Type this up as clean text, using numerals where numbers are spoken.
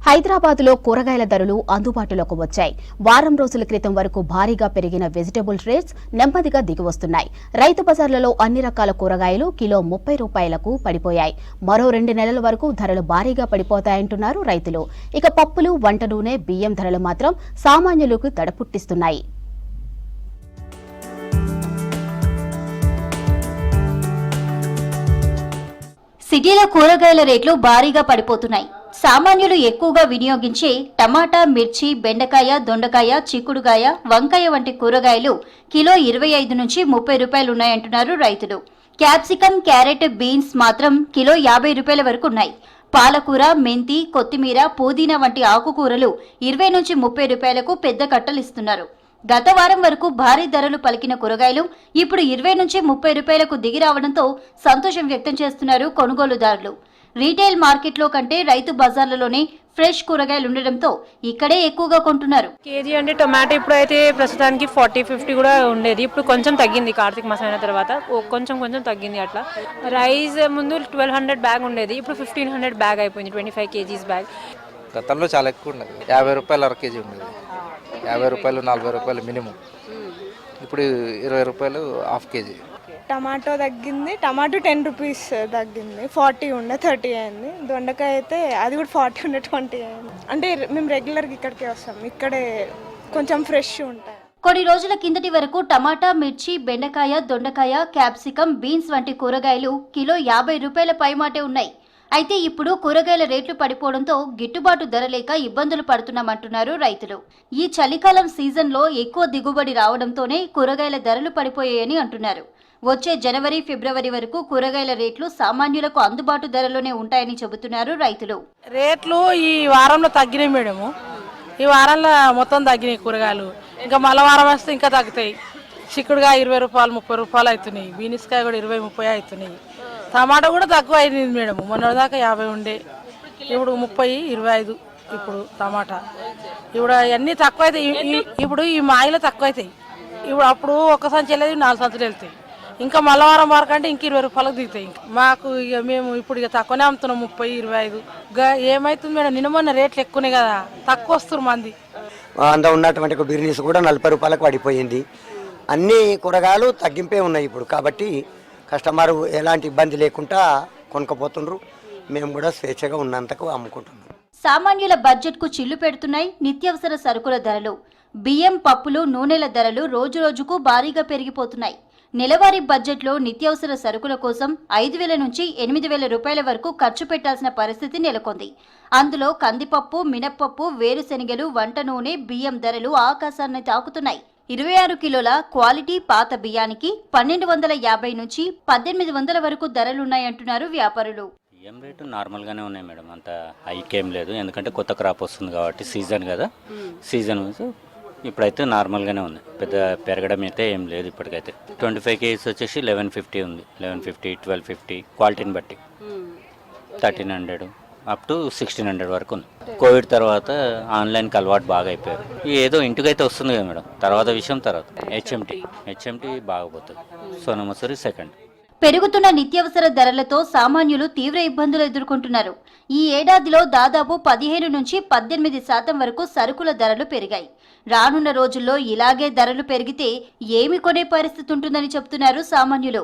హైదరాబాద్లో కూరగాయల ధరలు అందుబాటులోకి వచ్చాయి. వారం రోజుల క్రితం వరకు భారీగా పెరిగిన వెజిటబుల్ రేట్స్ నెమ్మదిగా దిగివస్తున్నాయి. రైతు బజార్లలో అన్ని రకాల కూరగాయలు కిలో 30 రూపాయలకు పడిపోయాయి. మరో 2 నెలల వరకు ధరలు భారీగా పడిపోతాయంటున్నారు రైతులు. ఇక పప్పులు, వంట నూనె, బియ్యం ధరలు మాత్రం సామాన్యులకు దడపుట్టిస్తున్నాయి. సిటీలో కూరగాయల రేట్లు భారీగా పడిపోతున్నాయి. సామాన్యులు ఎక్కువగా వినియోగించే టమాటా, మిర్చి, బెండకాయ, దొండకాయ, చిక్కుడుకాయ, వంకాయ వంటి కూరగాయలు కిలో 25 నుంచి 30 రూపాయలున్నాయంటున్నారు రైతులు. క్యాప్సికం, క్యారెట్, బీన్స్ మాత్రం కిలో 50 రూపాయల వరకు ఉన్నాయి. పాలకూర, మెంతి, కొత్తిమీర, పుదీనా వంటి ఆకుకూరలు 20 నుంచి 30 రూపాయలకు పెద్ద కట్టలు ఇస్తున్నారు. గత వారం వరకు భారీ ధరలు పలికిన కూరగాయలు ఇప్పుడు 20 నుంచి 30 రూపాయలకు దిగి రావడంతో సంతోషం వ్యక్తం చేస్తున్నారు కొనుగోలుదారులు. రీటైల్ మార్కెట్లో కంటే రైతు బజార్లలోనే ఫ్రెష్ కూరగాయలు ఉండడంతో ఇక్కడే ఎక్కువగా కొంటున్నారు. కేజీ అంటే టొమాటో ఇప్పుడైతే ప్రస్తుతానికి 40-50 కూడా ఉండేది. ఇప్పుడు కొంచెం తగ్గింది. కార్తీక మాసం అయిన తర్వాత కొంచెం తగ్గింది. అట్లా రైస్ ముందు 1200 బ్యాగ్ ఉండేది, ఇప్పుడు 1500 బ్యాగ్ అయిపోయింది. 25 kgs బ్యాగ్. గతంలో చాలా ఎక్కువ ఉండేది. 50 రూపాయలు అర కేజీ ఉండేది. 50 రూపాయలు, 40 రూపాయలు మినిమం. ఇప్పుడు 20 రూపాయలు హాఫ్ కేజీ. టమాటో తగ్గింది. టమాటో 10 రూపీస్ తగ్గింది. 40 ఉండే 30 అయింది. దొండకాయ అయితే అది కూడా 40 ఉండే 20 అయింది. అంటే మేము రెగ్యులర్గా ఇక్కడికే వస్తాం. ఇక్కడే కొంచెం ఫ్రెష్ ఉంటాయి. కొన్ని రోజుల కిందటి వరకు టమాటా, మిర్చి, బెండకాయ, దొండకాయ, క్యాప్సికం, బీన్స్ వంటి కూరగాయలు కిలో 50 రూపాయల పైమాటే ఉన్నాయి. అయితే ఇప్పుడు కూరగాయల రేట్లు పడిపోవడంతో గిట్టుబాటు ధర లేక ఇబ్బందులు పడుతున్నామంటున్నారు రైతులు. ఈ చలికాలం సీజన్లో ఎక్కువ దిగుబడి రావడంతోనే కూరగాయల ధరలు పడిపోయాయని అంటున్నారు. వచ్చే జనవరి, ఫిబ్రవరి వరకు కూరగాయల రేట్లు సామాన్యులకు అందుబాటు ధరలోనే ఉంటాయని చెబుతున్నారు రైతులు. రేట్లు ఈ వారంలో తగ్గినాయి మేడము. ఈ వారంలో మొత్తం తగ్గినాయి కూరగాయలు. ఇంకా మళ్ళీ వారం వస్తే ఇంకా తగ్గుతాయి. చిక్కుడుగా 20 రూపాయలు, 30 రూపాయలు అవుతున్నాయి. బీనిస్కాయ కూడా 20-30 అవుతున్నాయి. టమాటా కూడా తక్కువ అయింది మేడం. మొన్న దాకా 50 ఉండే, ఇప్పుడు 30-25. ఇప్పుడు టమాటా ఇప్పుడు అన్నీ తక్కువ అవుతాయి. ఇప్పుడు ఈ మాయలు తక్కువ అవుతాయి. ఇప్పుడు అప్పుడు ఒక సంచి వెళ్ళేది 4 సంచులు వెళ్తాయి. ఇంకా మల్లవారం వరకు అంటే ఇంక 20 రూపాయలకు దిగుతాయి. మాకు ఇక మేము ఇప్పుడు ఇక తక్కువనే అమ్ముతున్నాం. 30-25. ఏమవుతుంది మేడం, నిన్న మొన్న రేట్లు ఎక్కువనే కదా, తక్కువ వస్తున్నారు మంది. అంత ఉన్నటువంటి బిజినెస్ కూడా 40 రూపాయలకు పడిపోయింది. అన్ని కూరగాయలు తగ్గింపే ఉన్నాయి ఇప్పుడు. కాబట్టి కస్టమర్ ఎలాంటి ఇబ్బంది లేకుండా కొనుక్కపోతుండ్రు. మేము కూడా స్వేచ్ఛగా ఉన్నంతకు అమ్ముకుంటున్నాం. సామాన్యుల బడ్జెట్కు చిల్లు పెడుతున్నాయి నిత్యావసర సరుకుల ధరలు. బియ్యం, పప్పులు, నూనెల ధరలు రోజురోజుకు భారీగా పెరిగిపోతున్నాయి. నెలవారీ బడ్జెట్లో నిత్యావసర సరుకుల కోసం 5,000 నుంచి 8,000 రూపాయల వరకు ఖర్చు పెట్టాల్సిన పరిస్థితి నెలకొంది. అందులో కందిపప్పు, మినప్పప్పు, వేరుశెనగలు, వంట నూనె, బియ్యం ధరలు ఆకాశాన్ని తాకుతున్నాయి. 26 కిలోల క్వాలిటీ పాత బియ్యానికి 1,250 నుంచి 1,800 వరకు ధరలున్నాయంటున్నారు వ్యాపారులు. బియ్యం రేటు నార్మల్గానే ఉన్నాయి మేడం, అంత హైకేం లేదు. ఎందుకంటే కొత్త క్రాప్ వస్తుంది కాబట్టి సీజన్ కదా, సీజన్ ఇప్పుడైతే నార్మల్గానే ఉంది. పెద్ద పెరగడం అయితే ఏం లేదు ఇప్పటికైతే. 25 kgs వచ్చేసి 1150 ఉంది. 1150, 1250 క్వాలిటీని బట్టి 1300 అప్ టు 1600 వరకు ఉంది. కోవిడ్ తర్వాత ఆన్లైన్కి అలవాటు బాగా అయిపోయారు. ఏదో ఇంటికైతే వస్తుంది కదా మేడం, తర్వాత విషయం తర్వాత. హెచ్ఎంటీ బాగా పోతుంది. సోనా మసూరి సెకండ్. పెరుగుతున్న నిత్యావసర ధరలతో సామాన్యులు తీవ్ర ఇబ్బందులు ఎదుర్కొంటున్నారు. ఈ ఏడాదిలో దాదాపు 15 నుంచి 18% వరకు సరుకుల ధరలు పెరిగాయి. రానున్న రోజుల్లో ఇలాగే ధరలు పెరిగితే ఏమి కొనే పరిస్థితి ఉంటుందని చెబుతున్నారు సామాన్యులు.